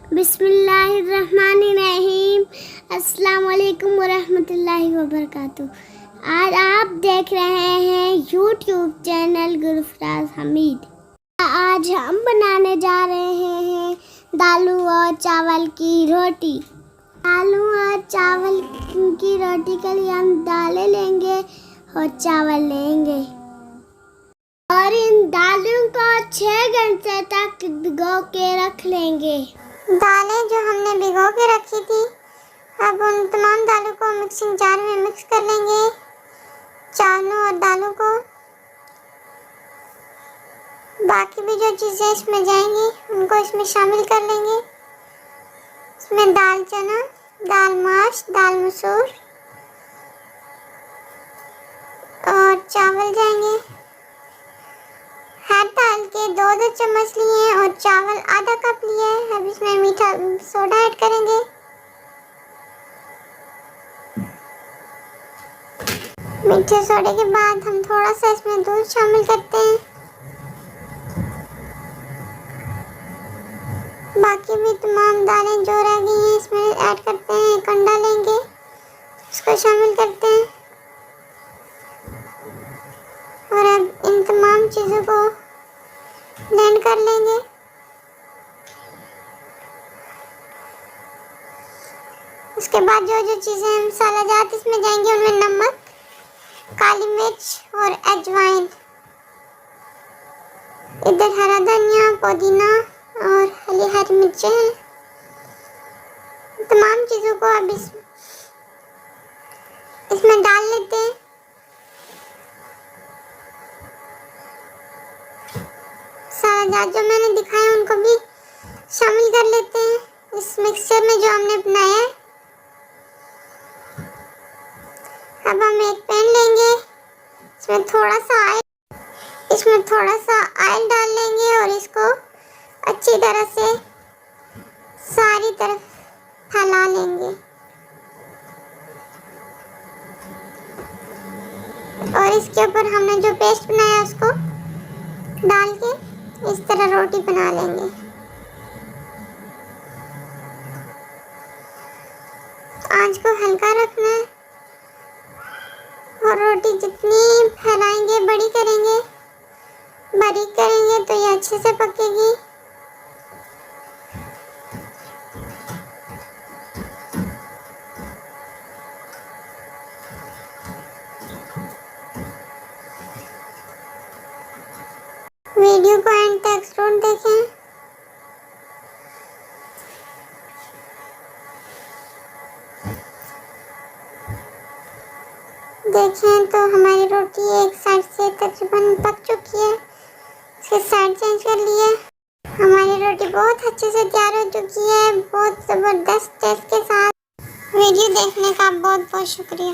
बिस्मिल्लाहिर्रहमानिर्रहीम। अस्सलाम वालेकुम वरहमतुल्लाहि वबरकातुह। आज आप देख रहे हैं यूट्यूब चैनल गुलफराज हमीद। आज हम बनाने जा रहे हैं दालों और चावल की रोटी। दालों और चावल की रोटी के लिए हम दालें लेंगे और चावल लेंगे और इन दालों को 6 घंटे तक भिगो के रख लेंगे। दालें जो हमने भिगो के रखी थी, अब उन तमाम दालों को मिक्सिंग जार में मिक्स कर लेंगे। चावलों और दालों को, बाकी भी जो चीज़ें इसमें जाएंगी उनको इसमें शामिल कर लेंगे। इसमें दाल चना, दाल माश, दाल मसूर और चावल जाएंगे। हर दाल के 2-2 चम्मच लिए हैं और चावल आधा कप लिया है। अब इसमें मीठा सोडा ऐड करेंगे। मीठे सोडे के बाद हम थोड़ा सा इसमें दूध शामिल करते हैं। बाकी भी तमाम दालें जो रह गई हैं इसमें ऐड करते हैं। एक अंडा लेंगे, उसको शामिल करते हैं और अब इन तमाम चीज़ों को ब्लेंड कर लेंगे। उसके बाद जो जो चीज़ें मसाला जात इसमें जाएंगे उनमें नमक, काली मिर्च और अजवाइन, इधर हरा धनिया, पुदीना और हरी मिर्चें हैं। तमाम चीज़ों को अब इसमें डाल लेते हैं। सारा जात जो मैंने दिखाया उनको भी शामिल कर लेते हैं इस मिक्सचर में जो हमने बनाया है। अब हम एक पैन लेंगे, इसमें थोड़ा सा ऑयल डाल लेंगे और इसको अच्छी तरह से सारी तरफ फैला लेंगे और इसके ऊपर हमने जो पेस्ट बनाया उसको डाल के इस तरह रोटी बना लेंगे। आंच को हल्का रखना है और रोटी जितनी फैलाएंगे, बारीक करेंगे तो ये अच्छे से पकेगी। वीडियो को एंड तक जरूर देखें। देखें तो हमारी रोटी एक साइड से तकरीबन पक चुकी है। इसके साइड चेंज कर लिए। हमारी रोटी बहुत अच्छे से तैयार हो चुकी है, बहुत ज़बरदस्त टेस्ट के साथ। वीडियो देखने का बहुत बहुत शुक्रिया।